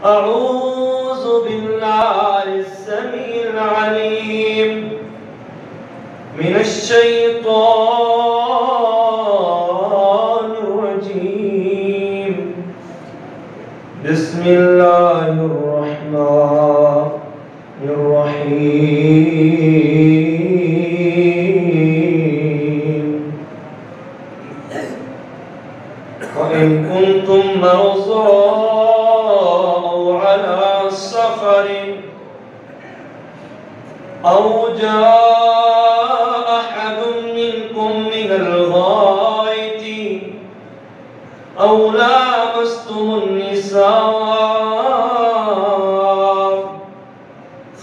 أعوذ بالله السميع العليم من الشيطان الرجيم. بسم الله الرحمن الرحيم. وإن كنتم مرضى أو على سفر أو جاء أحد منكم من الغائط أو لامستم النساء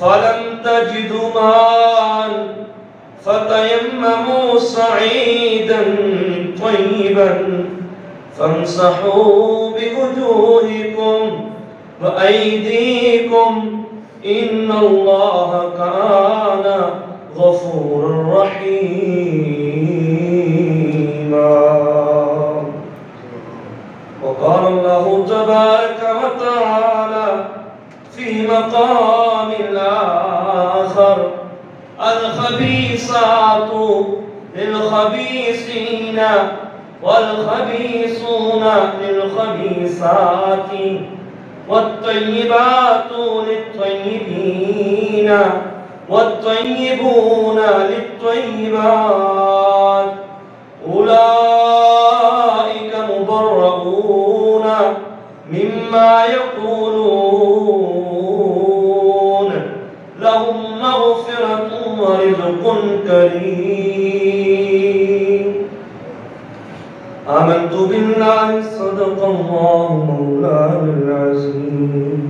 فلم تجدوا ماء فتيمموا صعيدا طيبا فامسحوا بوجوهكم وأيديكم إن الله كان غفورا رحيما. وقال الله تبارك وتعالى في مقام آخر: الخبيثات للخبيثين والخبيثون للخبيثات والطيبات للطيبين والطيبون للطيبات أولئك مبرؤون مما يقولون لهم مغفرة ورزق كريم. آمنت بالله صدق الله مولانا العظيم.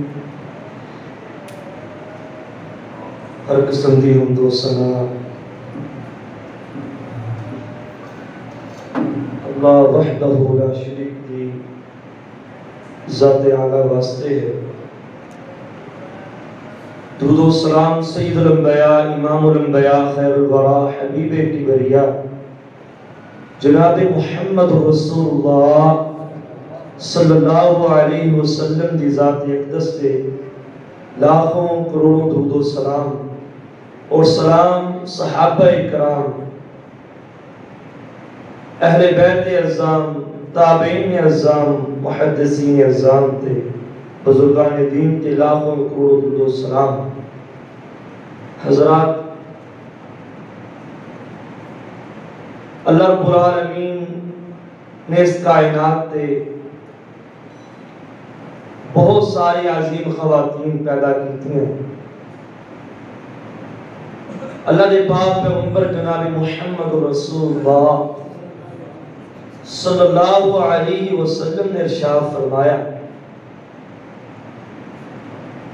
ہر قسم دی حمد و ثنا اللہ وحدہ لا شریک دی ذات اعلی واسطے ہے. درود و سلام سید الانبیاء امام الانبیاء خیر الورا حبیب کبریا جناب محمد رسول اللہ صلی اللہ علیہ وسلم دی ذات اقدس پہ لاکھوں کروڑوں درود و سلام اور سلام صحابہ اکرام اہل بیت اعظام تابعین اعظام محدثین اعظام تے بزرگان دین تے لاکھوں کروڑوں درود و سلام. حضرات، اللہ رب العالمین نے اس کائنات تے بہت ساری عظیم خواتین پیدا کی ہیں. اللہ نے پاک پیغمبر جناب محمد رسول اللہ صلی اللہ علیہ وسلم نے ارشاد فرمایا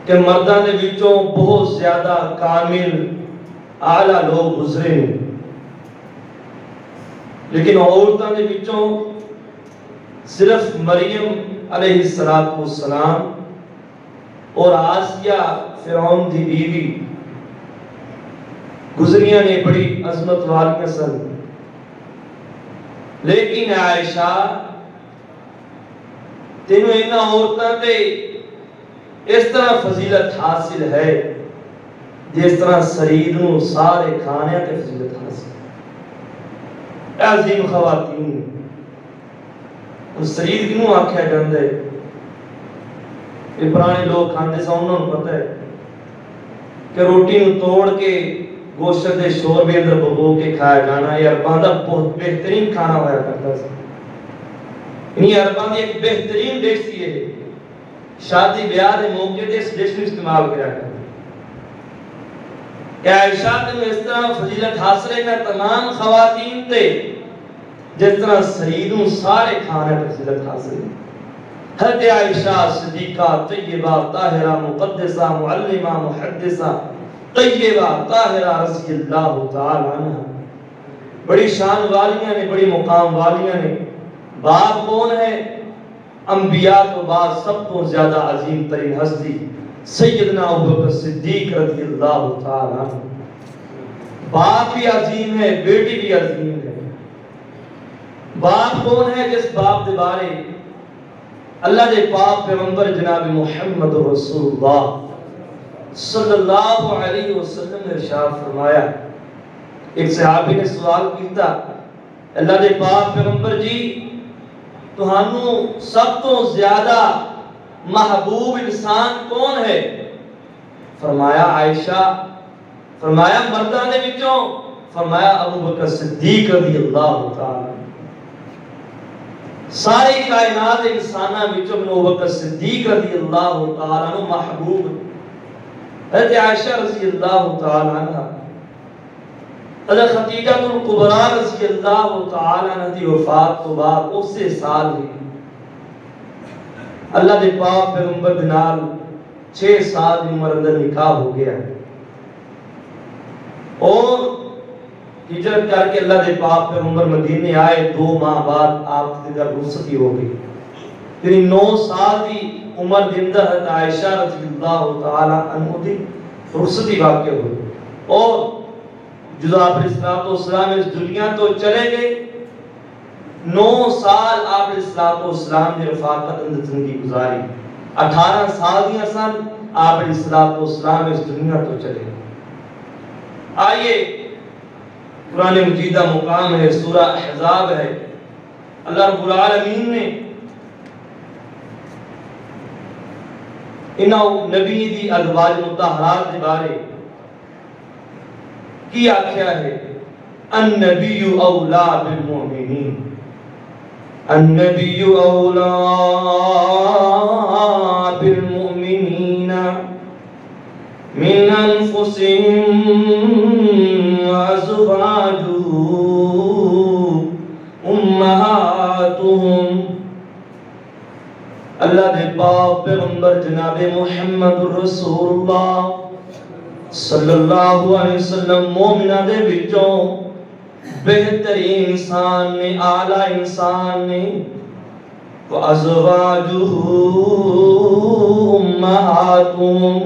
کہ مردان دے وچوں بہت زیادہ کامل اعلیٰ لوگ گزرے ہیں، لیکن عورتوں کے وچوں صرف مریم علیہ السلام اور آسیہ فرعون دی بیوی گزریاں نے بڑی عظمت والیاں سن. لیکن عائشہ تینوں انہاں عورتوں تے اس طرح فضیلت حاصل ہے جس طرح سرید نوں سارے کھانے تے فضیلت حاصل. عظیم خواتین سرید کیوں آکھیا جاندے؟ یہ پرانے لوگ کھاندے سن، انہوں نے پتہ ہے کہ روٹی نوں توڑ کے گوشت دے شوربے اندر بھگو کے کھایا جانا یہ عرباں دا بہت بہترین کھانا ہوا کرتا سی. انہی عرباں دی ایک بہترین ڈش سی ہے. شادی بیاہ دے موقع تے اس ڈش نوں استعمال کریا کرتے. کہ عائشہ تے اس طرح فضیلت حاصل ہے تمام خواتین تے جس طرح سریدوں سارے کھانے پر فضیلت حاصل ہے. حضرت عائشہ صدیقہ طیبہ طاہرہ مقدسہ معلمہ محدثہ طیبہ طاہرہ رضی اللہ تعالی عنہ بڑی شان والیاں نے، بڑی مقام والیاں نے. باپ کون ہے؟ انبیاء تو بعد سب کو زیادہ عظیم ترین ہستی سیدنا ابوبکر صدیق رضی اللہ تعالی عنہ. باپ بھی عظیم ہے، بیٹی بھی عظیم ہے. باپ کون ہے جس باپ دے بارے اللہ دے پاک پیغمبر جناب محمد رسول اللہ صلی اللہ علیہ وسلم نے ارشاد فرمایا، ایک صحابی نے سوال کیتا، اللہ دے پاک پیغمبر جی تہانوں سب تو زیادہ محبوب انسان کون ہے؟ فرمایا عائشہ، فرمایا مرداں دے وچوں، فرمایا ابو بکر صدیق رضی اللہ تعالی۔ ساری کائنات انساناں وچوں ابو بکر صدیق رضی اللہ تعالی عنہ محبوب۔ حضرت عائشہ رضی اللہ تعالی عنہ، حضرت خدیجہ الکبریٰ رضی اللہ تعالی عنہ دی وفات تو بعد اسی سال ہی اللہ دے پاک پیغمبر دے نال 6 سال دی عمر اندر نکاح ہو گیا اور ہجرت کر کے اللہ دے پاک پیغمبر مدینے آئے، 2 ماہ بعد آپ کی رخصتی ہو گئی، یعنی 9 سال دی عمر دے اندر حضرت عائشہ رضی اللہ تعالی عنہ دی رخصتی واقع ہوئی اور جدو آپ علیہ السلام اس دنیا تو چلے گئے، 9 سال آپ علیہ السلام نے رفاقت اندر زندگی گزاری، 18 سال دیا سن آپ علیہ السلام اس دنیا تو چلے گئے۔ آئیے قرآن مجیدہ مقام ہے، سورہ احزاب ہے، اللہ رب العالمین نے انہوں نبی دی ازواج مطہرات دے بارے کی آخیا ہے، النبی اولا بالمؤمنین، النبی اولا بالمؤمنین من انفسهم وازواجه امہاتهم۔ اللہ دے پاک پیغمبر جناب محمد رسول اللہ صلی اللہ علیہ وسلم مومنہ دے وچوں بہترین انسان نے، اعلیٰ انسان نے، وَأَزْوَاجُهُ أُمَّهَاتُهُمْ،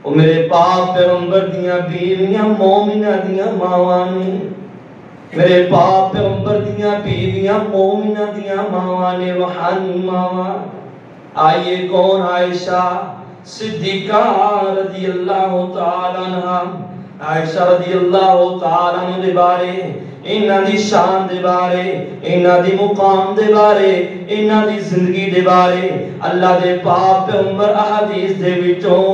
وہ میرے پاک پیغمبر دیاں بیویاں مومنہ دیاں ماواں نے، میرے پاک پیغمبر دیاں بیویاں مومنہ دیاں ماواں نے، روحانی ماواں۔ آئیے کون؟ عائشہ صدیقہ رضی اللہ تعالی عنہ، عائشہ رضی اللہ تعالی عنہ دے بارے، انہاں دی شان دے بارے، انہاں دی مقام دے بارے، انہاں دی زندگی دے بارے اللہ دے پاک پیغمبر احادیث دے وچوں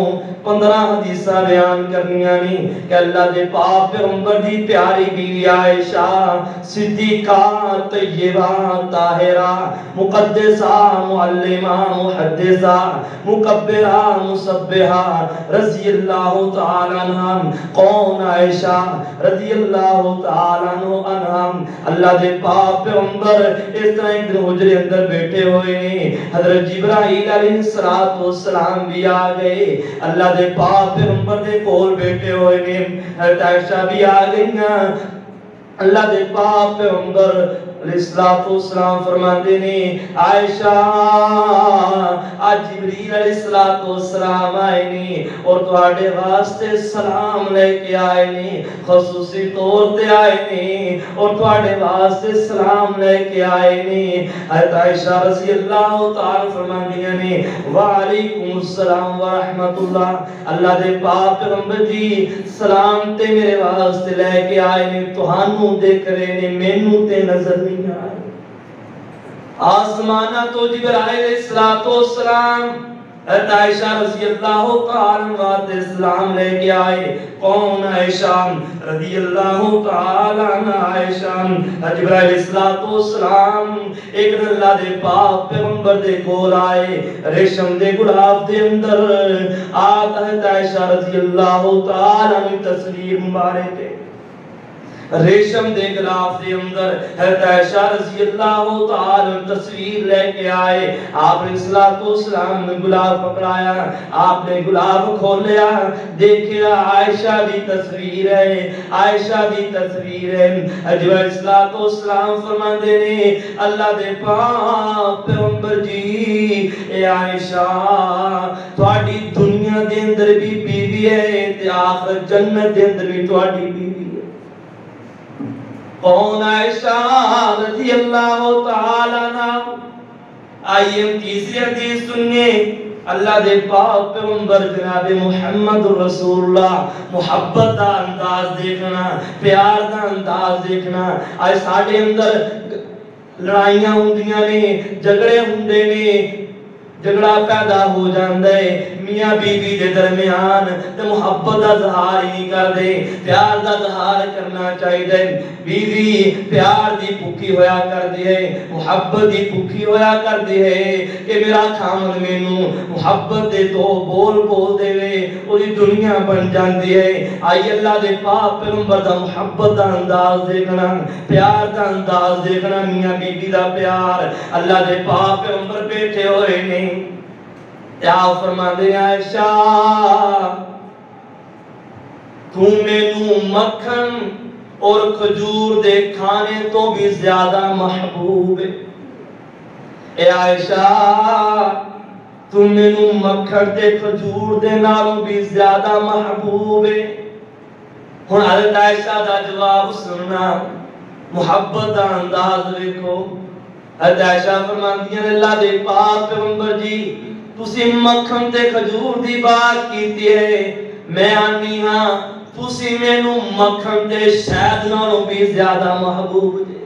15 حدیثاں بیان کرنیاں نہیں کہ اللہ دے پاک پیغمبر دی پیاری بیوی عائشہ صدیقہ طیبہ طاہرہ مقدسہ معلمہ محدثہ مکبرہ مسبحہ رضی اللہ تعالی عنہ۔ کون؟ عائشہ رضی اللہ تعالی عنہ۔ اللہ دے پاک پیغمبر اس طرح ایک دن حجرے اندر بیٹھے ہوئے ہیں، حضرت جبرائیل علیہ السلام بھی آ گئے، اللہ دے پاک پیغمبر دے کول بیٹھے ہوئے ہیں، حضرت عائشہ بھی آ گئیاں، اللہ دے پاک پیغمبر علیہ السلام فرماندے نے، عائشہ آج جبریل علیہ السلام آئے نے اور تواڈے واسطے سلام لے کے آئے نے، خصوصی طور تے آئے نے اور تواڈے واسطے سلام لے کے آئے نے۔ حضرت عائشہ رضی اللہ تعالی فرماندیاں نے، وعلیکم السلام ورحمت اللہ، اللہ دے پاک پیغمبر جی سلام تے میرے واسطے لے کے آئے نے، تہانوں دیکھ رہے نے، مینوں تے نظر نہیں آئے۔ آسمانہ تو جبرائیل علیہ السلام حضرت عائشہ رضی اللہ تعالی عنہ سے سلام لے کے آئے۔ کون؟ عائشہ رضی اللہ تعالی عنہ۔ عائشہ جبرائیل علیہ السلام ایک دن اللہ دے پاک پیغمبر دے کول آئے، ریشم دے گلاب دے اندر آتا حضرت عائشہ رضی اللہ تعالی عنہ تصویر مبارک ہے، ریشم دے گلاف دے اندر حضرت عائشہ رضی اللہ تعالی تصویر لے کے آئے۔ آپ نے السلام نے گلاب پکڑایا، آپ نے گلاب کھولیا، دیکھیا عائشہ دی تصویر ہے، عائشہ دی تصویر ہے۔ جبرائیل السلام فرماندے نے، اللہ دے پاک پیغمبر جی اے عائشہ تواڈی دنیا دے اندر بھی بیوی ہے تے آخرت جنت دے اندر بھی تواڈی بیوی ہے۔ کون؟ عائشہ رضی اللہ تعالی عنہ۔ آئیے ہم تیسری حدیث سنیے اللہ دے پاک پیغمبر جناب محمد رسول اللہ محبت دا انداز دیکھنا پیار دا انداز دیکھنا آج ساڑھے اندر لڑائیاں ہوندیاں نے جھگڑے ہوندے نے جھگڑا پیدا ہو جاندہ ہے میاں بیوی دے درمیان تے محبت دا ظہار ہی نہیں کر دے پیار دا ظہار کرنا چاہیے بیوی پیار دی بھوکی ہویا کر دی ہے محبت دی بھوکی ہویا کر دی ہے کہ میرا خامن مینوں محبت دے تو بول دے وے اوہی دنیا بن جاندی ہے آئی اللہ دے پاک پیغمبر دا محبت دا انداز دیکھنا پیار دا انداز دیکھنا میاں بیوی دا پیار اللہ دے پاک پیغمبر بیٹھے ہوئے نہیں کیا فرما دے عائشہ تو مینوں مکھن اور کھجور دے کھانے تو بھی زیادہ محبوب ہے اے عائشہ تو مینوں مکھن دے کھجور دے نالوں بھی زیادہ محبوب ہے ہن حضرت عائشہ دا جواب سننا محبت دا انداز دیکھو حضرت عائشہ فرماندی ہیں اللہ دے پاک پیغمبر جی تسی مکھن تے کھجور دی بات کیتی ہے میں آنی ہاں تسی مینوں مکھن تے شہد نالوں بھی زیادہ محبوب جے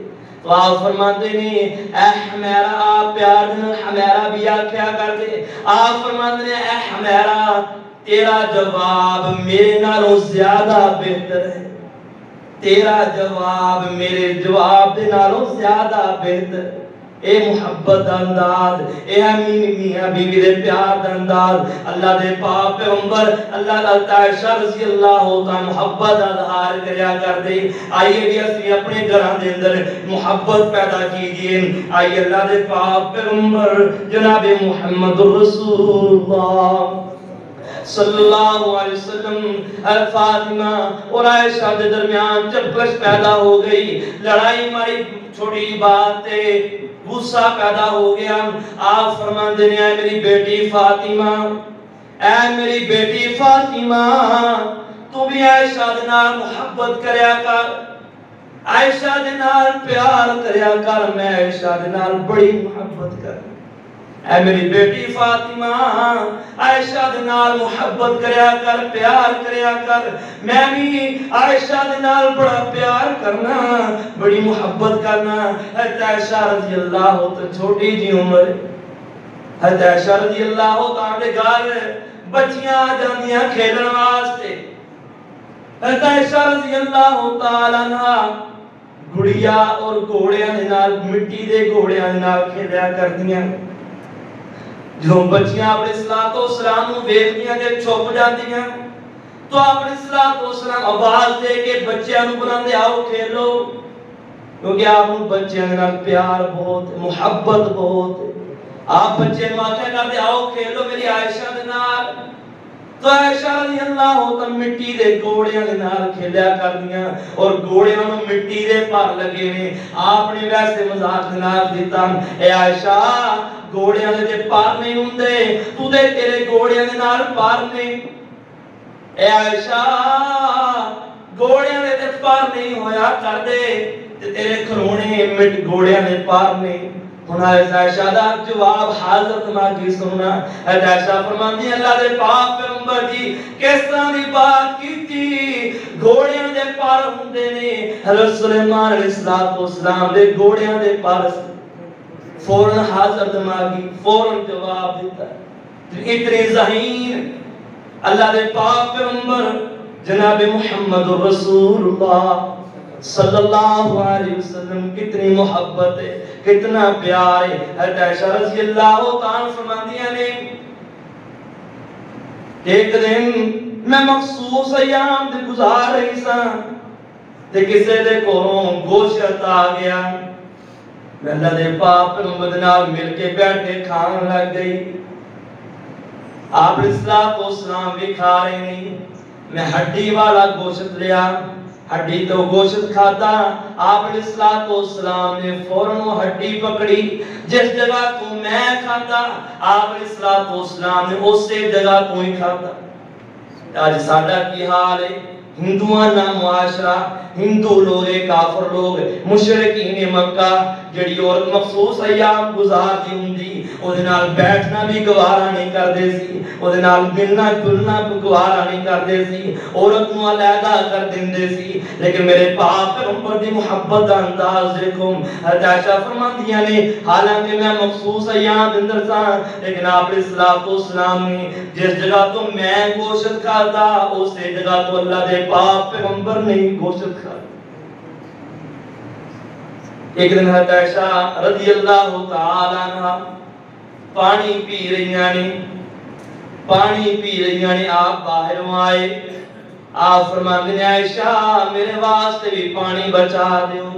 تو آپ فرماتے ہیں اے حمیرہ آپ پیار دن حمیرہ بھی آکھیا کر دے آپ فرماتے ہیں اے حمیرہ تیرا جواب میرے نالوں زیادہ بہتر ہے تیرا جواب میرے جواب دے نالوں زیادہ بہتر ہے اے محبت دا انداز اے میاں بیوی دے پیار دا انداز اللہ دے پاک پیغمبر اللہ عائشہ رضی اللہ تعالی محبت دا اظہار کریا کر دے آئیے بھی اسی اپنے گھراں دے اندر محبت پیدا کیجئے آئیے اللہ دے پاک پیغمبر جناب محمد رسول اللہ صلی اللہ علیہ وسلم فاطمہ اور عائشہ دے درمیان چپش پیدا ہو گئی لڑائی ماری چھوٹی بات تے غصہ پیدا ہو گیا آپ فرمان دینے اے میری بیٹی فاطمہ اے میری بیٹی فاطمہ تو بھی عائشہ دے نال محبت کریا کر عائشہ دے نال پیار کریا کر میں عائشہ دے نال بڑی محبت کر اے میری بیٹی فاطمہ عائشہ دے نال محبت کریا کر پیار کریا کر میں بھی عائشہ دے نال بڑا پیار کرنا بڑی محبت کرنا حضرت عائشہ رضی اللہ تو چھوٹی جی عمر حضرت عائشہ رضی اللہ تعالی گھر بچیاں جاندیاں کھیلن واسطے حضرت عائشہ رضی اللہ تعالی عنہ گڑیا اور گھوڑیاں دے نال مٹی دے گھوڑیاں دے نال کھیلیا کردیاں جو بچیاں اپنے صلاۃ و سلام نوں ویکھدیاں تے چھپ جاندیاں تو اپنے صلاۃ و سلام آواز دے کے بچیاں نوں بلاندے آؤ کھیلو کیونکہ آپ نوں بچیاں دے نال پیار بہت محبت بہت آپ بچے نوں آکھیا کردے آؤ کھیلو میری عائشہ دے نال تو عائشہ رضی اللہ تعالی مٹی دے گھوڑیاں دے نال کھیلیا کردیاں اور گھوڑیاں نوں مٹی دے پر لگے نے آپ نے ویسے مذاق جناب دیتا اے عائشہ گھوڑیاں دے پار نہیں ہوندے تو دے تیرے گھوڑیاں دے نال پار نہیں اے عائشہ گھوڑیاں دے پار نہیں ہویا کر دے تے تیرے کھلونے مٹ گھوڑیاں دے پار نہیں ہن عائشہ دا جواب حضرت ماں سننا عائشہ فرماندی اللہ دے پاک پیغمبر جی کس طرح دی بات کیتی گھوڑیاں دے پار ہوندے نے حضرت سلیمان علیہ السلام دے گھوڑیاں دے پار فوراً حضرت ماں فوراً جواب دیتا اتنی ذہین اللہ دے پاک پیغمبر جناب محمد رسول اللہ صلی اللہ علیہ وسلم کتنی محبت ہے کتنا پیار ہے حضرت عائشہ رضی اللہ تعالی فرماندیاں نے ایک دن میں مخصوص ایام دے گزار رہی ساں تے کسے دے کولوں گوشت آ گیا میں اللہ دے پاک پیغمبر نال مل کے بیٹھ کے کھان لگ گئی آپ الصلوۃ والسلام بھی کھا رہے نہیں میں ہڈی والا گوشت لیا ہڈی تو گوشت کھاتا آپ علیہ الصلوۃ والسلام نے فوراً وہ ہڈی پکڑی جس جگہ تو میں کھاتا آپ علیہ الصلوۃ والسلام نے اسی جگہ تو ہی کھاتا آج ساڈا کی حال ہے ہندوانہ معاشرہ، ہندو لوگ، کافر لوگ، مشرکین مکہ جڑی عورت مخصوص ایام گزارتی ہوندی او دے نال بیٹھنا بھی گوارا نہیں کردے سی، او دے نال ملنا جلنا بھی گوارا نہیں کردے سی، عورت نو علیحدہ کر دیندے سی۔ لیکن میرے پاک پیغمبر دی محبت دا انداز دیکھو، حضرت عائشہ فرماندیاں نے حالانکہ میں مخصوص ایام اندر سا، لیکن آپ علیہ السلام نے جس جگہ تو میں گوشت کھاتا اسی جگہ تو اللہ دے پاک پیغمبر نے گوشت کھاتا۔ ایک دن حضرت عائشہ رضی اللہ تعالی عنہ پانی پی رہی ہیں، آپ باہر آئے، آپ فرماندے ہیں عائشہ میرے واسطے بھی پانی بچا دیو،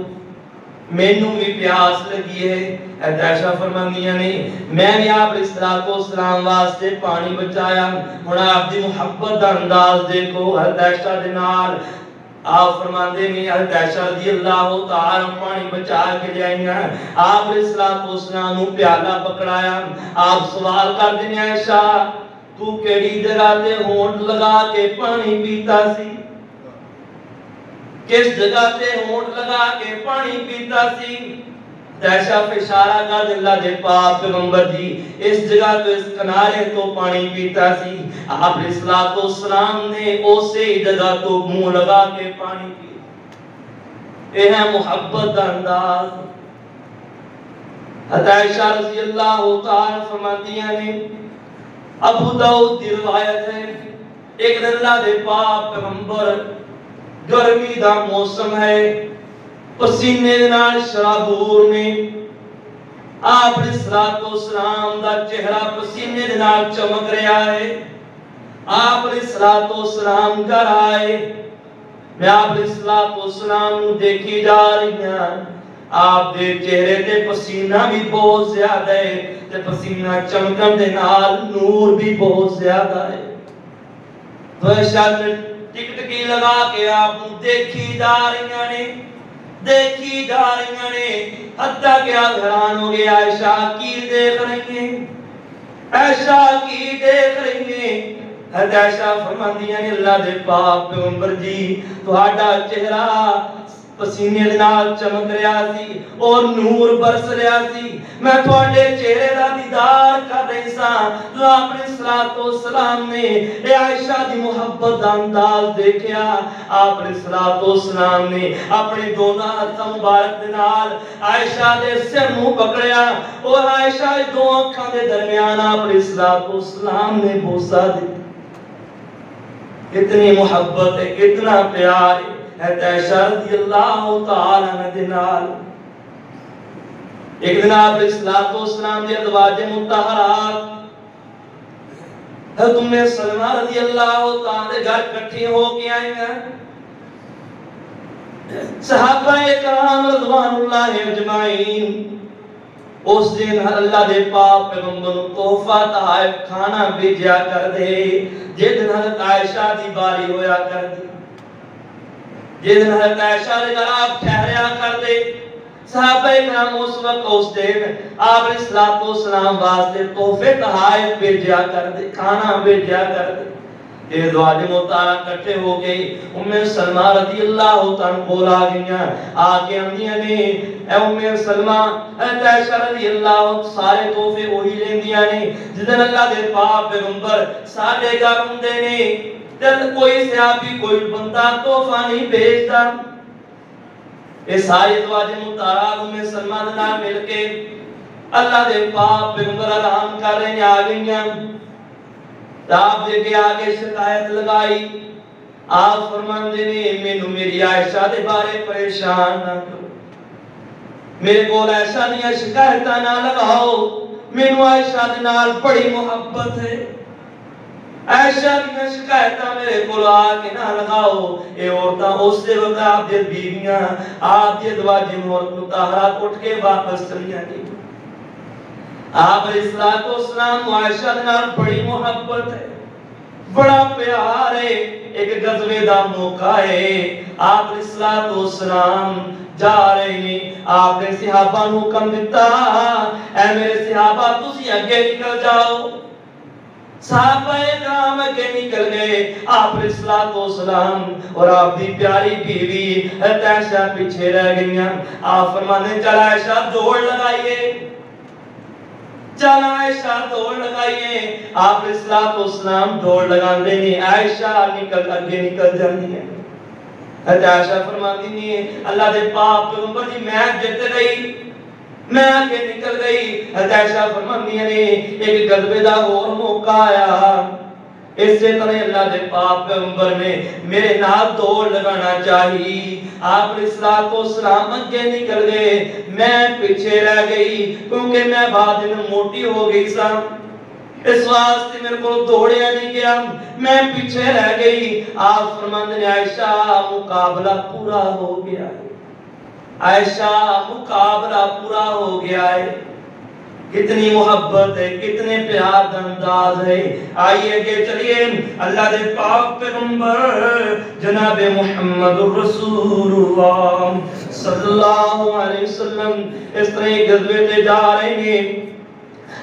مینوں بھی پیاس لگی ہے۔ حضرت عائشہ فرماندیاں نے میں نے آپ علیہ السلام واسطے پانی بچایا۔ ہن آپ دی محبت دا انداز دیکھو حضرت عائشہ دے نال، آپ فرماندے نے حضرت عائشہ رضی اللہ تعالی پانی بچا کے لے آئی ہیں، آپ علیہ السلام نے پیالہ پکڑایا، آپ سوال کر دے عائشہ تو کیڑی جگہ تے ہونٹ لگا کے پانی پیتا سی، کس جگہ تے ہونٹ لگا کے پانی پیتا سی؟ عائشہ پہ اشارہ کر اللہ دے پاک پیغمبر جی اس جگہ تو اس کنارے تو پانی پیتا سی، آپ علیہ السلام نے اسی جگہ تو منہ لگا کے پانی پیا۔ یہ ہے محبت دا انداز۔ حضرت عائشہ رضی اللہ تعالی فرماندیاں نے، ابو داؤد کی روایت ہے، ایک دن اللہ دے پاک پیغمبر گرمی دا موسم ہے، پسینے نال شرابور میں، آپ علیہ السلام دا چہرہ پسینے نال چمک رہا ہے، آپ علیہ السلام گھر آئے، میں آپ علیہ السلام نو دیکھی جا رہی ہوں، آپ دے چہرے تے پسینہ بھی بہت زیادہ ہے، تے پسینہ چمکن دے نال نور بھی بہت زیادہ ہے۔ تو عائشہ ٹکٹکی لگا کے آپ نو دیکھی جا رہی ہیں، حتیٰ کہ آپ حیران ہو گئے، عائشہ کی دیکھ رہی ہیں، عائشہ کی دیکھ رہی ہیں؟ حضرت عائشہ فرماندیاں نے اللہ دے پاک پیغمبر جی تہاڈا چہرہ پسینے دے نال چمک رہا سی اور نور برس رہا سی، میں تہاڈے چہرے دا دیدار کر رہی ساں۔ تو آپ علیہ السلام نے اے عائشہ دی محبت دا انداز دیکھیا، آپ علیہ السلام نے اپنے دونوں ہاتھاں مبارک دے نال عائشہ دے سر منہ پکڑیا اور عائشہ دے دو اکھاں دے درمیان آپ علیہ السلام نے بوسہ دیا۔ کتنی محبت ہے، کتنا پیار ہے حضرت عائشہ رضی اللہ تعالی عنہ دے نال۔ ایک دن آپ علیہ السلام دی ازواج مطہرات حضرت ام سلمہ رضی اللہ تعالی گھر اکٹھی ہو کے آئی ہیں، صحابہ کرام رضوان اللہ اجمعین اس دن اللہ دے پاک پیغمبر کو تحفہ تحائف کھانا بھیجا کر دے، جس دن حضرت عائشہ دی باری ہویا کر دی، جس دن حضرت عائشہ دے گھر آپ ٹھہریا کر دے، صحابہ کرام اس وقت اس دن آپ علیہ السلام واسطے تحفے تحائف بھیجا کر دے، کھانا بھیجا کر دے۔ یہ دعا محترم اکٹھے ہو گئی، ام سلمہ رضی اللہ تعالی بولا گئیاں آ کے اندیاں نے اے ام سلمہ حضرت عائشہ رضی اللہ سارے تحفے وہی لیندیاں نے جس دن اللہ دے پاک پیغمبر ساڈے گھر ہوندے نے، جب کوئی صحابی کوئی بندہ تحفہ نہیں بھیجتا۔ یہ ساری ازواج مطہرات ام سلمہ دے نال مل کے اللہ دے پاک پیغمبر اعلان کر رہے ہیں آ گئیاں، آپ دے کے آگے شکایت لگائی، آپ فرماندے نے مینوں میری عائشہ دے بارے پریشان نہ کرو، میرے کول عائشہ دیاں شکایتاں نہ لگاؤ، مینوں عائشہ دے نال بڑی محبت ہے، عائشہ دیاں شکایتاں میرے کول آ کے نہ لگاؤ۔ اے عورتاں اس دے وقت آپ دے بیویاں آپ دے ازواج مطہرات اٹھ کے واپس چلیاں گئیں۔ آپ علیہ السلام عائشہ دے نال بڑی محبت ہے، بڑا پیار ہے۔ ایک غزوے دا موقع ہے، آپ علیہ السلام جا رہے ہیں، آپ نے صحابہ نو حکم دیتا اے میرے صحابہ تسی اگے نکل جاؤ۔ صحابہ کرام کے نکل گئے، آپ علیہ الصلوۃ والسلام اور آپ دی پیاری بیوی حضرت عائشہ پیچھے رہ گئیاں۔ آپ فرمانے چل عائشہ دوڑ لگائیے، چل عائشہ دوڑ لگائیے۔ آپ علیہ الصلوۃ والسلام دوڑ لگاندے نہیں، عائشہ نکل اگے نکل جاندی ہے۔ حضرت عائشہ فرماتی نہیں اللہ دے پاک پیغمبر جی میں جت گئی، میں آگے نکل گئی۔ حضرت عائشہ فرماتی ہیں ایک غلبے دا اور موقع آیا، اس سے طرح اللہ دے پاک پیغمبر نے میرے نال دوڑ لگانا چاہیے۔ آپ علیہ الصلوۃ والسلام آگے نکل گئے، میں پیچھے رہ گئی کیونکہ میں بعد میں موٹی ہو گئی سا، اس واسطے میرے کو دوڑیا نہیں گیا، میں پیچھے رہ گئی۔ آپ فرماتے ہیں عائشہ مقابلہ پورا ہو گیا ہے، عائشہ مقابلہ پورا ہو گیا ہے۔ کتنی محبت ہے، کتنے پیار کا انداز ہے۔ آئیے کہ چلیے اللہ دے پاک پیغمبر جناب محمد رسول اللہ صلی اللہ علیہ وسلم اس طرح غزوے تے جا رہے ہیں۔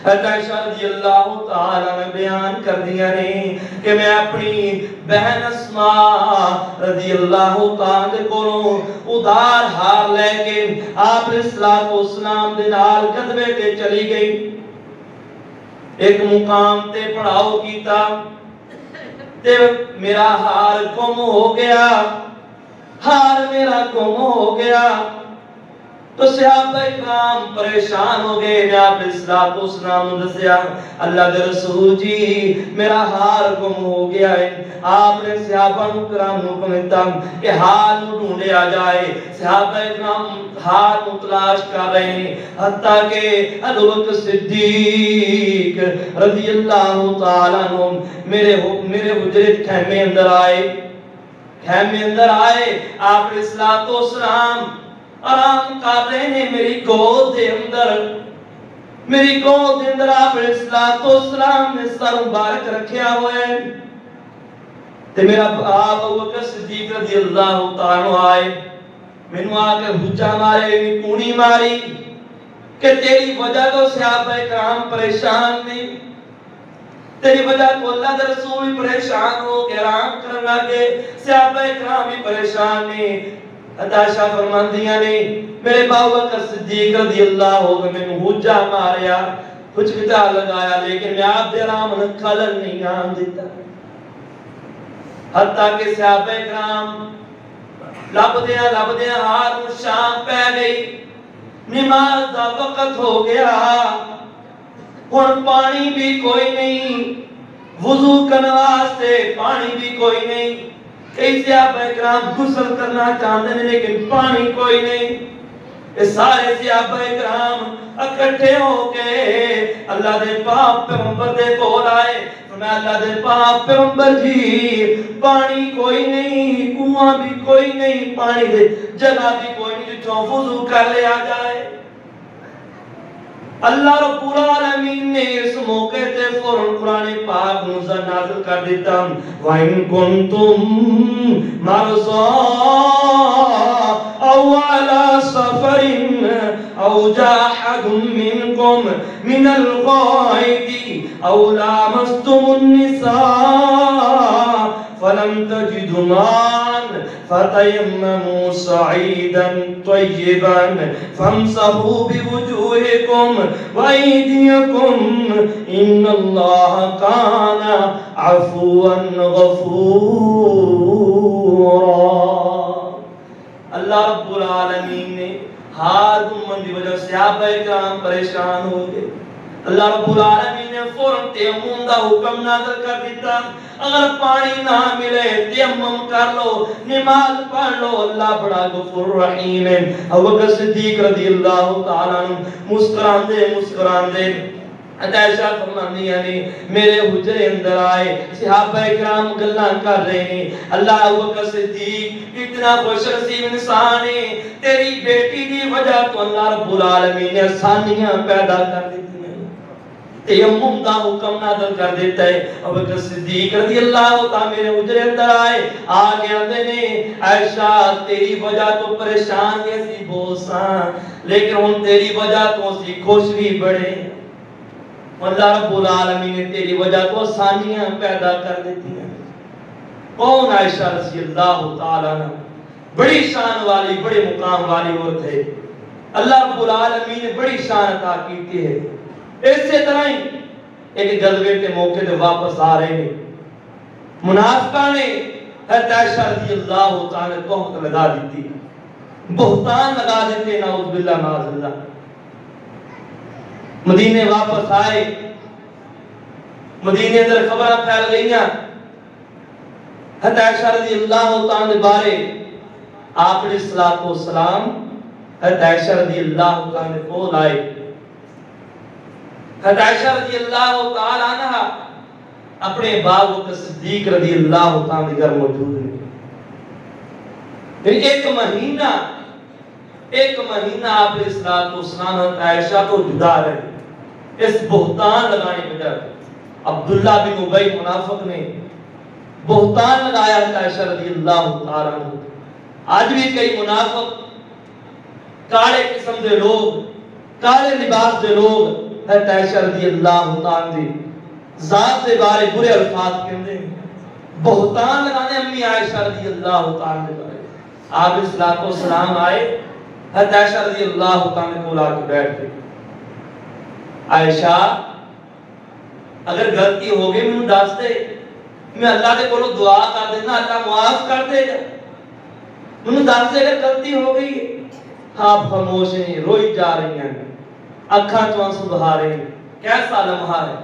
حضرت عائشہ رضی اللہ تعالیٰ نے بیان کر دیا نے کہ میں اپنی بہن اسماء رضی اللہ تعالیٰ کو ادھار ہار لے کے آپ علیہ الصلوۃ والسلام دے نال غزوے تے چلی گئی۔ ایک مقام تے پڑاؤ کیتا تے میرا ہار گم ہو گیا، ہار میرا گم ہو گیا۔ تو صحابہ اکرام پریشان ہو گئے، میں آپ علیہ الصلوۃ والسلام دسیا اللہ دے رسول جی میرا ہار گم ہو گیا ہے۔ آپ نے صحابہ اکرام کو حکم دیتا کہ ہار نو ڈھونڈیا جائے۔ صحابہ اکرام ہار کو تلاش کر رہے ہیں، حتیٰ کہ حضرت صدیق رضی اللہ تعالیٰ عنہ میرے حجرے خیمے اندر آئے، خیمے اندر آئے۔ آپ علیہ الصلوۃ والسلام آرام کر رہے ہیں میری گود دے اندر، میری گود دے اندر آپ علیہ الصلوۃ والسلام نے سر مبارک رکھیا ہوا ہے۔ تے میرا آپ ابو بکر صدیق رضی اللہ تعالیٰ آئے، مینوں آ کے ہچا مارے، کونی ماری کہ تیری وجہ تو صحابہ کرام پریشان نے، تیری وجہ تو اللہ کے رسول بھی پریشان ہو کے آرام کرنا کے، صحابہ کرام بھی پریشان نے۔ عائشہ فرماندیاں نے میرے ابو بکر صدیق رضی اللہ عنہ میں ہجا ماریا، کچھ بتا لگایا، لیکن میں آپ دے آرام نہ خلل نہیں آن دیتا۔ حتیٰ کہ صحابہ کرام لبدیاں ہار شام پہ گئی، نماز دا وقت ہو گیا، ہن پانی بھی کوئی نہیں، وضو کرنے واسطے پانی بھی کوئی نہیں۔ کئی صحابہ کرام غسل کرنا چاہتے ہیں لیکن پانی کوئی نہیں۔ اس سارے صحابہ کرام اکٹھے ہو کے اللہ دے پاک پیغمبر دے کول آئے، فرمایا اللہ دے پاک پیغمبر جی پانی کوئی نہیں، کنواں بھی کوئی نہیں، پانی دے جگہ بھی کوئی نہیں جتوں وضو کر لیا جائے۔ اللہ رب العالمین نے اس موقع تے فوراً قرآن پاک نازل کر دیتا، وَإِن كُنتُم مَّرْضَىٰ أَوْ عَلَىٰ سَفَرٍ أَوْ جَاءَ أَحَدٌ مِّنكُم مِّنَ الْغَائِطِ أَوْ لَامَسْتُمُ النِّسَاءَ فَلَمْ تَجِدُوا مَاءً فَتَيَمَّمُوا صَعِيدًا طَيِّبًا فَامْسَحُوا بِوُجُوهِكُمْ وَأَيْدِيَكُمْ إِنَّ اللَّهَ كَانَ عَفُوًّا غَفُورًا۔ اللہ رب العالمین نے ہار گمن دی وجہ سے صحابہ کرام پریشان ہو گئے۔ اللہ رب العالمین نے فوراً تیمم دا حکم نازل کر دیتا، اگر پانی نہ ملے تیمم کر لو، نماز پڑھ لو، اللہ بڑا غفور رحیم ہے۔ ابو بکر صدیق رضی اللہ تعالیٰ عنہ مسکراندے عائشہ فرماندیاں نے میرے حجرے اندر آئے، صحابہ کرام گلاں کر رہے ہیں، اللہ ابو بکر صدیق اتنا خوش نصیب انسان ہے، تیری بیٹی دی وجہ تو اللہ رب العالمین نے آسانیاں پیدا کر دی، تیمم دا حکم نازل کر دیتا ہے۔ ابو بکر صدیق رضی اللہ تعالیٰ میرے حجرے اندر آئے، آگے آندے نے عائشہ تیری وجہ تو پریشان ہے سی بوساں، لیکن ہن تیری وجہ تو سی خوش بھی بڑے۔ اللہ رب العالمین نے تیری وجہ تو آسانیاں پیدا کر دیتی ہیں. کون؟ عائشہ رضی اللہ تعالیٰ عنہ، بڑی شان والی، بڑے مقام والی عورت ہے. اللہ رب العالمین نے بڑی شان عطا کی ہے. اسی طرح ہی ایک غزوے کے موقع تے واپس آ رہے ہیں، منافقہ نے حضرت عائشہ رضی اللہ تعالیٰ نے تہمت لگا دیتی، بہتان لگا دیتے، نعوذ باللہ معاذ اللہ. مدینے واپس آئے، مدینے اندر خبریں پھیل گئیاں حضرت عائشہ رضی اللہ تعالیٰ بارے. آپ علیہ الصلوۃ والسلام حضرت عائشہ رضی اللہ تعالیٰ کو لائے. حضرت عائشہ رضی اللہ تعالیٰ عنہ اپنے باپ و صدیق رضی اللہ تعالیٰ گھر موجود ہیں. ایک مہینہ آپ علیہ الصلوۃ والسلام حضرت عائشہ کو جدا رہے. اس بہتان لگانے کے در عبداللہ بن ابی منافق نے بہتان لگایا حضرت عائشہ رضی اللہ تعالیٰ عنہ. آج بھی کئی منافق، کالے قسم دے لوگ، کالے لباس دے لوگ حضرت عائشہ رضی اللہ تعالیٰ دی ذات دے بارے برے الفاظ کہندے ہیں، بہتان لگانے امی عائشہ رضی اللہ تعالیٰ دے بارے. آپ علیہ الصلوۃ والسلام آئے، حضرت عائشہ رضی اللہ تعالیٰ کو لا کے بیٹھ گئے. عائشہ اگر غلطی ہو گئی مجھے دس دے، میں اللہ کے کولوں دعا کر دینا، اللہ معاف کر دے گا. مجھے دس دے اگر غلطی ہو گئی. آپ خاموش ہیں، روئی جا رہی ہیں، اکھاں تو آنسو بہا رہے ہیں. کیسا لمحہ ہے،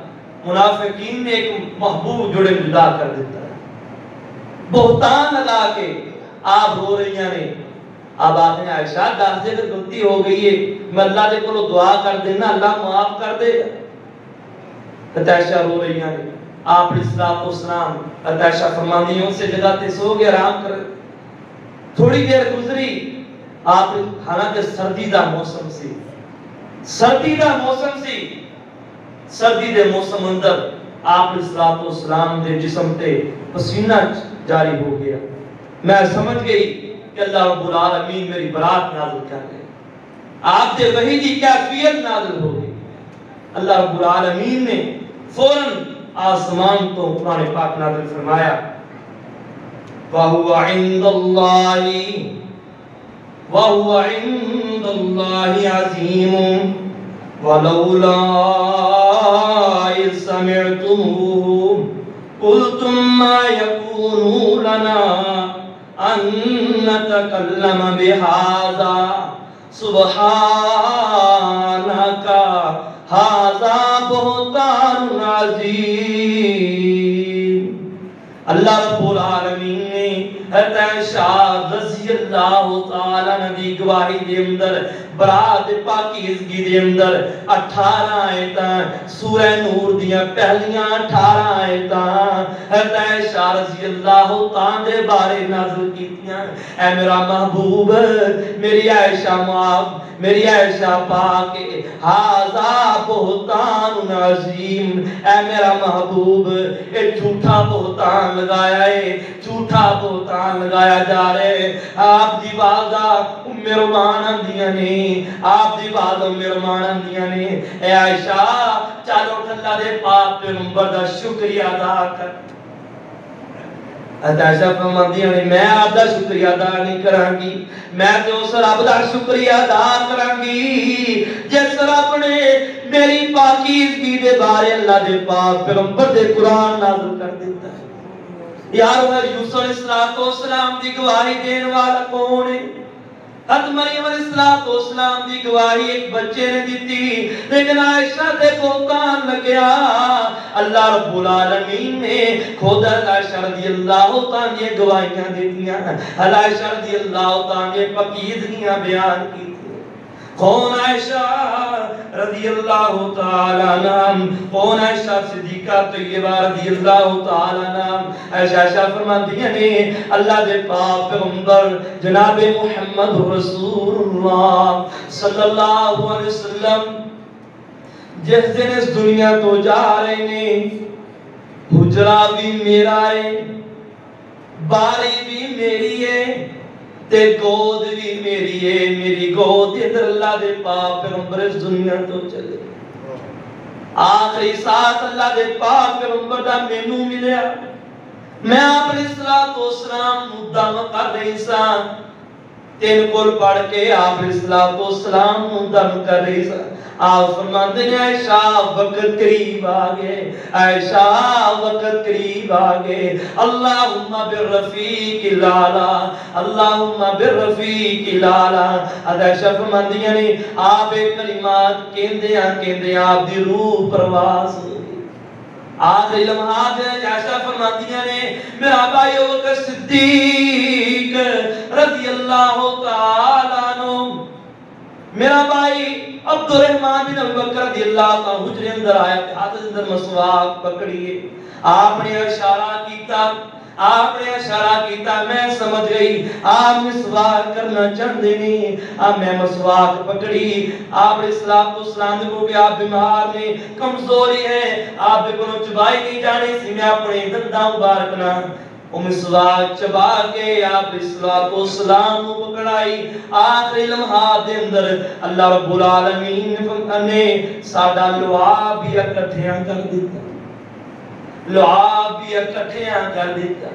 منافقین نے ایک محبوب جڑے جدا کر دیتا ہے. بہتان لگا کے آپ رو رہی ہیں. اب آپ نے عائشہ دس دے اگر غلطی ہو گئی ہے، میں اللہ کے کولوں دعا کر دینا، اللہ معاف کر دے گا. حضرت عائشہ رو رہی ہیں. آپ علیہ الصلوۃ والسلام حضرت عائشہ فرماتی ہیں ان سے جگہ تے سو گئے، آرام کر. تھوڑی دیر گزری، آپ حالانکہ سردی دا موسم سی، سردی دا موسم سی، سردی دے موسم اندر آپ علیہ الصلوۃ والسلام دے جسم تے پسینہ جاری ہو گیا. میں سمجھ گئی کہ اللہ رب العالمین میری برات نازل کر رہے. آپ دے وحی دی کیفیت نازل ہو گئی. اللہ رب العالمین نے فوراً آسمان تو قرآن پاک نازل فرمایا، وَهُوَ عِنْدَ اللَّهِ عَظِيمٌ وَلَوْلَا إِذْ سَمِعْتُمُوهُ قُلْتُمْ مَا يَكُونُ لَنَا أَن نَّتَكَلَّمَ بِهَذَا سُبْحَانَكَ هَذَا بُهْتَانٌ عَظِيمٌ. اللہ رب العالمین نے حضرت عائشہ رضی اللہ تعالیٰ عنہ دی گواہی دے اندر، برات پاکیزگی دے اندر 18 آیتاں، سورہ نور دیاں پہلیاں 18 آیتاں حضرت عائشہ رضی اللہ تعالیٰ دے بارے نازل کیتیاں. اے میرا محبوب، میری عائشہ معاف، میری عائشہ پاک، ہاذا بہتان عظیم. اے میرا محبوب، اے جھوٹا بہتان لگایا ہے، جھوٹا بہتان لگایا جا رہے. آپ دی والدہ ام رومان اندیاں نے، آپ دی والدہ ام رومان اندیاں نے. اے عائشہ چلو اللہ دے پاک پیغمبر دا شکریہ ادا کر. عائشہ فرماتی ہیں میں آپ دا شکریہ ادا نہیں کراں گی، میں تے اس رب دا شکریہ ادا کراں گی جس رب نے میری پاکیزگی دے بارے اللہ دے پاک پیغمبر دے قرآن نازل کر دیتا ہے. یار یوسف علیہ السلام دی گواہی دین والا کون ہے؟ حضرت مریم علیہ السلام دی گواہی ایک بچے نے دیتی، لیکن عائشہ تے بہتان لگیا. اللہ رب العالمین نے خود عائشہ رضی اللہ تعالیٰ نے گواہیاں دیتیاں، عائشہ رضی اللہ تعالیٰ نے پاکیزگیاں بیان کی. کون عائشہ رضی اللہ تعالیٰ عنہ، کون عائشہ صدیقہ طیبہ رضی اللہ تعالیٰ عنہ. عائشہ فرماتی ہیں اللہ دے پاک پیغمبر جناب محمد رسول اللہ صلی اللہ علیہ وسلم جس دن اس دنیا تو جا رہے ہیں، حجرہ بھی میرا ہے، باری بھی میری ہے، تے گود بھی میری ہے. میری گود ادھر اللہ دے پاک پیغمبر اس دنیا تو چلے. آخری ساتھ اللہ دے پاک پیغمبر دا مینوں ملیا، میں آپ علیہ السلام دم کر رہی سا، تین کول پڑھ کے آپ علیہ السلام دم کر رہی سا۔ آپ فرماتے ہیں عائشہ وقت قریب آگئے، عائشہ وقت قریب آگئے، اللہم بالرفیق الاعلی، اللہم بالرفیق الاعلی۔ عائشہ فرماتی ہیں آپ ایک کلمات کہندیاں آپ دی روح پرواز ہوئی۔ آخری لمحات ہیں عائشہ فرماتی ہیں میرا بھائی ابوبکر صدیق رضی اللہ تعالیٰ عنہ، میرا بھائی عبد الرحمن بن ابوبکر رضی اللہ عنہ حجرے اندر آیا، ہاتھ اندر مسواک پکڑیے، آپ نے اشارہ کیتا، میں سمجھ گئی آپ مسواک کرنا چاہتے نہیں، اب میں مسواک پکڑی، آپ علیہ السلام کو کہ آپ بیمار نے، کمزوری ہے، آپ کو چبائی نہیں جانی سی، میں اپنے دنداں مبارکنا مسواک چبا کے آپ السلام کو پکڑائی۔ آخری لمحات دے اندر اللہ رب العالمین نے ساڈا لعاب بھی اکٹھیاں کر دیتا، لعاب بھی اکٹھیاں کر دیتا۔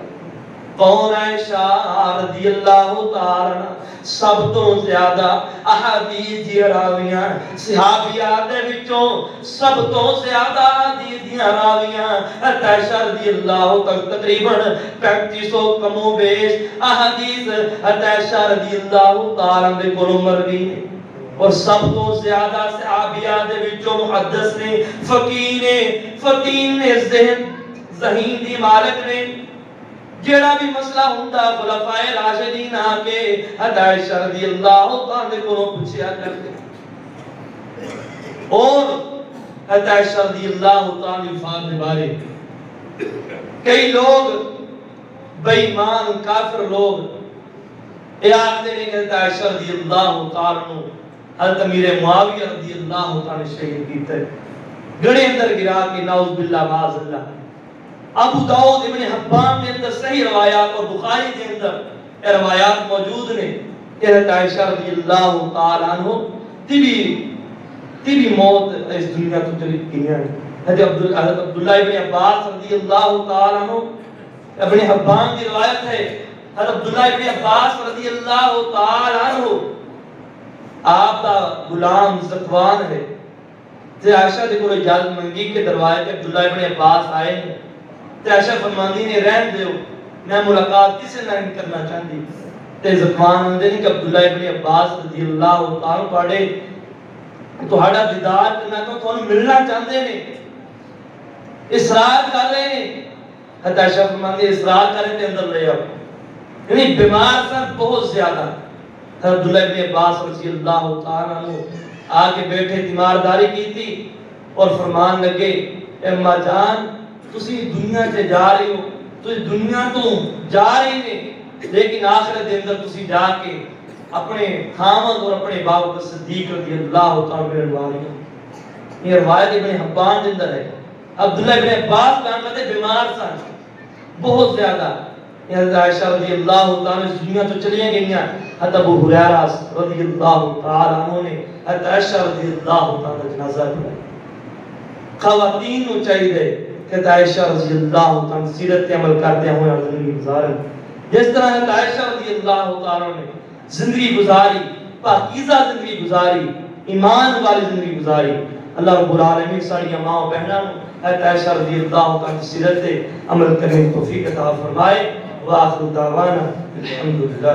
کون عائشہ رضی اللہ تعالیٰ عنہ سب تو زیادہ احادیث دی راویاں، صحابیات دے وچوں سب تو زیادہ احادیث دی راویاں، عائشہ رضی اللہ تقریباً 3500 کم و بیش احادیث عائشہ رضی اللہ تعالیٰ عنہ کو مروی نے، اور سب تو زیادہ صحابیات دے وچوں محدث نے، فقیہ نے، ذہین دی مالک نے، جیڑا بھی مسئلہ ہوندا خلفائے راشدین آ کے عائشہ رضی اللہ تعالی کو پوچھیا کرتے، اور عائشہ رضی اللہ تعالی فاطمہ بارے کئی لوگ بے ایمان کافر لوگ یہ آخر نے کہ عائشہ رضی اللہ تعالی عنہ حضرت امیر معاویہ رضی اللہ تعالی شہید کیتا ہے، گڑے اندر گرا کے نعوذ باللہ معاذ اللہ۔ ابو داؤد ابن حبان کے اندر صحیح روایات اور بخاری کے اندر یہ روایات موجود نے کہ عائشہ رضی اللہ تعالیٰ عنہ طبی موت اس دنیا تو چلی گئی ہے۔ حضرت عبداللہ ابن عباس رضی اللہ تعالیٰ عنہ، ابن حبان کی روایت ہے، حضرت عبداللہ ابن عباس رضی اللہ تعالیٰ عنہ آپ کا غلام زکوان ہے، عائشہ نے کوئی اجازت منگی کہ دروازے پہ عبداللہ ابن عباس آئے ہیں، عائشہ فرماندی نے رہن دیو، میں ملاقات کسے نہ کرنا چاہتی، تے زکوان اندے نے کہ عبداللہ ابن عباس رضی اللہ تعالیٰ پڑھے تو ہاڑا دیدار کرنا تو انہوں ملنا چاہتے ہیں، اسرار کر رہے ہیں۔ عائشہ فرماندی اسرار کریں تے اندر لے آؤ، یعنی بیمار سر بہت زیادہ۔ عبداللہ ابن عباس رضی اللہ تعالیٰ عنہ آگے بیٹھے تیمارداری کی تھی اور فرمان لگے اے اماں جان تسی دنیا سے جا رہے ہو، تسی دنیا تو جا رہے ہیں، لیکن آخرت دے اندر تسی جا کے اپنے خامد اور اپنے باپ صدیق رضی اللہ تعالیٰ عنہ، یہ روایت ابن حبان دے اندر ہے۔ عبداللہ ابن عباس کہاں کہتے بیمار سن بہت زیادہ، حضرت عائشہ رضی اللہ تعالیٰ عنہ دنیا تو چلیاں گئیاں، حضرت ابو ہریرہ رضی اللہ تعالیٰ عنہ نے حضرت عائشہ رضی اللہ تعالیٰ جنازہ پڑھایا۔ خواتین کو چاہیے کہ عائشہ رضی اللہ تعالیٰ سیرت عمل کرتے ہوئے زندگی گزارن، جس طرح عائشہ رضی اللہ تعالیٰ نے زندگی گزاری، پاکیزہ زندگی گزاری، ایمان والی زندگی گزاری۔ اللہ رب العالمین ساڑی ماں و بہنوں عائشہ رضی اللہ تعالیٰ سیرت عمل کرنے کی توفیق عطا فرمائے۔ وآخر دعوانا الحمدللہ۔